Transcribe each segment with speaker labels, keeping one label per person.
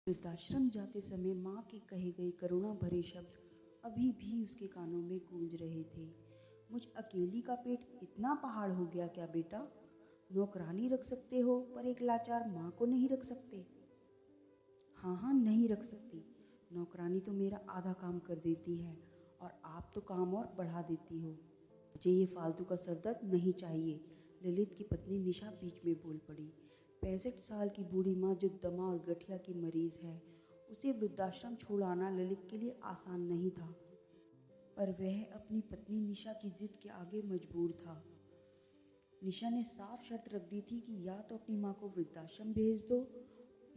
Speaker 1: वृद्धाश्रम जाते समय माँ के कहे गए करुणा भरे शब्द अभी भी उसके कानों में गूंज रहे थे। मुझ अकेली का पेट इतना पहाड़ हो गया क्या बेटा? नौकरानी रख सकते हो पर एक लाचार माँ को नहीं रख सकते? हाँ हाँ, नहीं रख सकती। नौकरानी तो मेरा आधा काम कर देती है और आप तो काम और बढ़ा देती हो। मुझे ये फालतू का सरदर्द नहीं चाहिए। ललित की पत्नी निशा बीच में बोल पड़ी। 65 साल की बूढ़ी माँ जो दमा और गठिया की मरीज है, उसे वृद्धाश्रम छोड़ आना ललित के लिए आसान नहीं था, पर वह अपनी पत्नी निशा की जिद के आगे मजबूर था। निशा ने साफ शर्त रख दी थी कि या तो अपनी माँ को वृद्धाश्रम भेज दो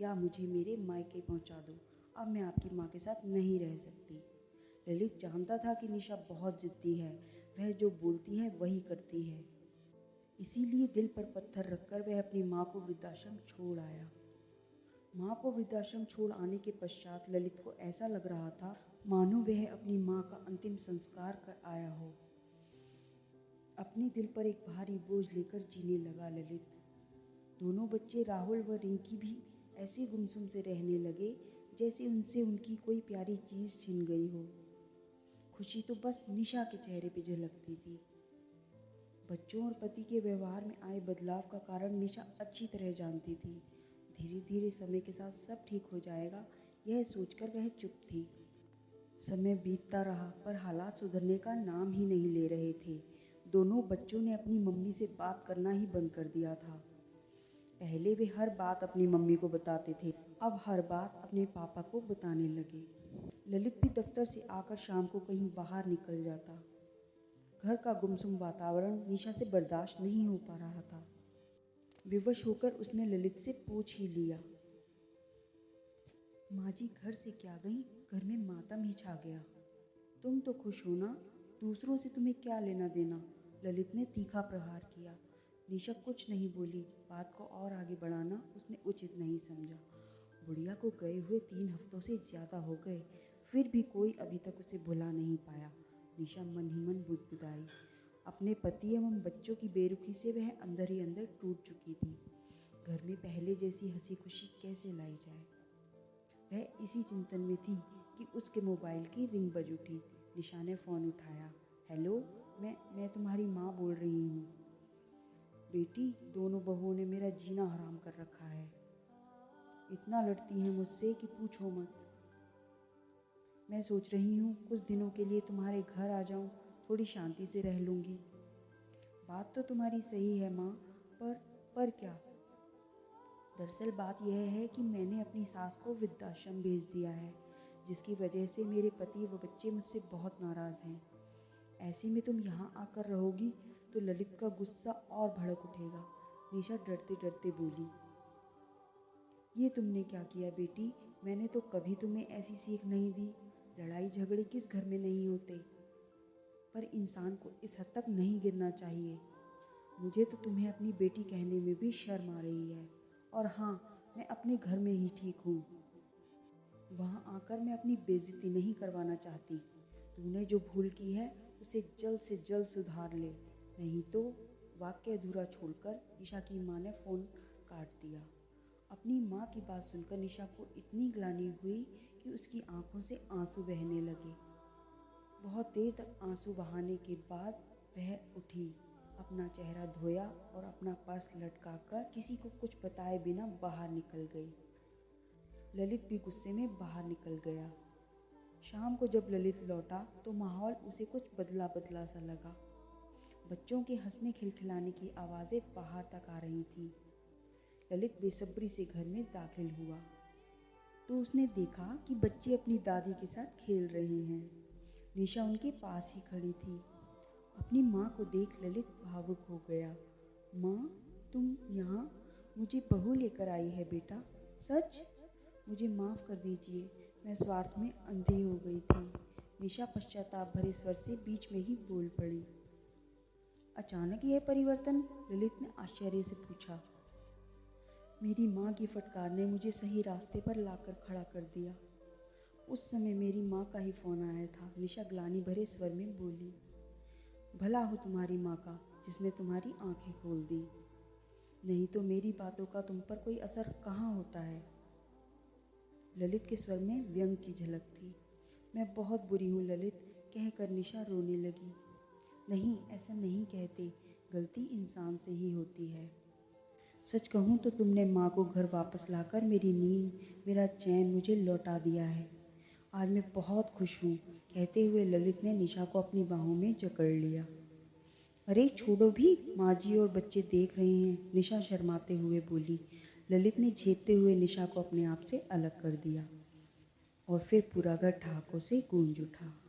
Speaker 1: या मुझे मेरे मायके पहुँचा दो। अब मैं आपकी माँ के साथ नहीं रह सकती। ललित जानता था कि निशा बहुत जिद्दी है, वह जो बोलती है वही करती है। इसीलिए दिल पर पत्थर रखकर वह अपनी माँ को वृद्धाश्रम छोड़ आया। माँ को वृद्धाश्रम छोड़ आने के पश्चात ललित को ऐसा लग रहा था मानो वह अपनी माँ का अंतिम संस्कार कर आया हो। अपने दिल पर एक भारी बोझ लेकर जीने लगा ललित। दोनों बच्चे राहुल व रिंकी भी ऐसे गुमसुम से रहने लगे जैसे उनसे उनकी कोई प्यारी चीज़ छिन गई हो। खुशी तो बस निशा के चेहरे पे झलकती थी। बच्चों और पति के व्यवहार में आए बदलाव का कारण निशा अच्छी तरह जानती थी। धीरे धीरे समय के साथ सब ठीक हो जाएगा, यह सोचकर वह चुप थी। समय बीतता रहा पर हालात सुधरने का नाम ही नहीं ले रहे थे। दोनों बच्चों ने अपनी मम्मी से बात करना ही बंद कर दिया था। पहले वे हर बात अपनी मम्मी को बताते थे, अब हर बात अपने पापा को बताने लगे। ललित भी दफ्तर से आकर शाम को कहीं बाहर निकल जाता। घर का गुमसुम वातावरण निशा से बर्दाश्त नहीं हो पा रहा था। विवश होकर उसने ललित से पूछ ही लिया, माँ जी घर से क्या गई? घर में मातम ही छा गया। तुम तो खुश हो ना, दूसरों से तुम्हें क्या लेना देना? ललित ने तीखा प्रहार किया। निशा कुछ नहीं बोली। बात को और आगे बढ़ाना उसने उचित नहीं समझा। बुढ़िया को गए हुए 3 हफ्तों से ज़्यादा हो गए, फिर भी कोई अभी तक उसे भुला नहीं पाया। निशा मन ही मन बुदबुदाई। अपने पति एवं बच्चों की बेरुखी से वह अंदर ही अंदर टूट चुकी थी। घर में पहले जैसी हंसी खुशी कैसे लाई जाए? वह इसी चिंतन में थी कि उसके मोबाइल की रिंग बज उठी। निशा ने फ़ोन उठाया। हेलो, मैं तुम्हारी माँ बोल रही हूँ। बेटी, दोनों बहुओं ने मेरा जीना हराम कर रखा है। इतना लड़ती हैं मुझसे कि पूछो मत। मैं सोच रही हूँ कुछ दिनों के लिए तुम्हारे घर आ जाऊँ, थोड़ी शांति से रह लूँगी। बात तो तुम्हारी सही है माँ, पर क्या? दरअसल बात यह है कि मैंने अपनी सास को वृद्धाश्रम भेज दिया है, जिसकी वजह से मेरे पति व बच्चे मुझसे बहुत नाराज़ हैं। ऐसे में तुम यहाँ आकर रहोगी तो ललित का गुस्सा और भड़क उठेगा। निशा डरते डरते बोली, ये तुमने क्या किया बेटी? मैंने तो कभी तुम्हें ऐसी सीख नहीं दी। लड़ाई झगड़े किस घर में नहीं होते, पर इंसान को इस हद तक नहीं गिरना चाहिए। मुझे तो तुम्हें अपनी बेटी कहने में भी शर्म आ रही है। और हाँ, मैं अपने घर में ही ठीक हूँ। वहाँ आकर मैं अपनी बेइज्जती नहीं करवाना चाहती। तूने जो भूल की है उसे जल्द से जल्द सुधार ले, नहीं तो। वाक्य अधूरा छोड़कर निशा की माँ ने फ़ोन काट दिया। अपनी माँ की बात सुनकर निशा को इतनी ग्लानि हुई कि उसकी आंखों से आंसू बहने लगे। बहुत देर तक आंसू बहाने के बाद वह उठी, अपना चेहरा धोया और अपना पर्स लटकाकर किसी को कुछ बताए बिना बाहर निकल गई। ललित भी गुस्से में बाहर निकल गया। शाम को जब ललित लौटा तो माहौल उसे कुछ बदला बदला सा लगा। बच्चों के हंसने खिलखिलाने की आवाज़ें बाहर तक आ रही थीं। ललित बेसब्री से घर में दाखिल हुआ तो उसने देखा कि बच्चे अपनी दादी के साथ खेल रहे हैं। निशा उनके पास ही खड़ी थी। अपनी माँ को देख ललित भावुक हो गया। माँ, तुम यहाँ? मुझे बहू लेकर आई है बेटा। सच? मुझे माफ़ कर दीजिए, मैं स्वार्थ में अंधी हो गई थी। निशा पश्चाताप भरे स्वर से बीच में ही बोल पड़ी। अचानक यह परिवर्तन? ललित ने आश्चर्य से पूछा। मेरी माँ की फटकार ने मुझे सही रास्ते पर लाकर खड़ा कर दिया। उस समय मेरी माँ का ही फ़ोन आया था। निशा ग्लानि भरे स्वर में बोली। भला हो तुम्हारी माँ का जिसने तुम्हारी आंखें खोल दी, नहीं तो मेरी बातों का तुम पर कोई असर कहाँ होता है। ललित के स्वर में व्यंग की झलक थी। मैं बहुत बुरी हूँ ललित, कहकर निशा रोने लगी। नहीं, ऐसा नहीं कहते, गलती इंसान से ही होती है। सच कहूँ तो तुमने माँ को घर वापस लाकर मेरी नींद, मेरा चैन मुझे लौटा दिया है। आज मैं बहुत खुश हूँ, कहते हुए ललित ने निशा को अपनी बाहों में जकड़ लिया। अरे छोड़ो भी, माँ जी और बच्चे देख रहे हैं, निशा शर्माते हुए बोली। ललित ने झेपते हुए निशा को अपने आप से अलग कर दिया और फिर पूरा घर ठहाकों से गूंज उठा।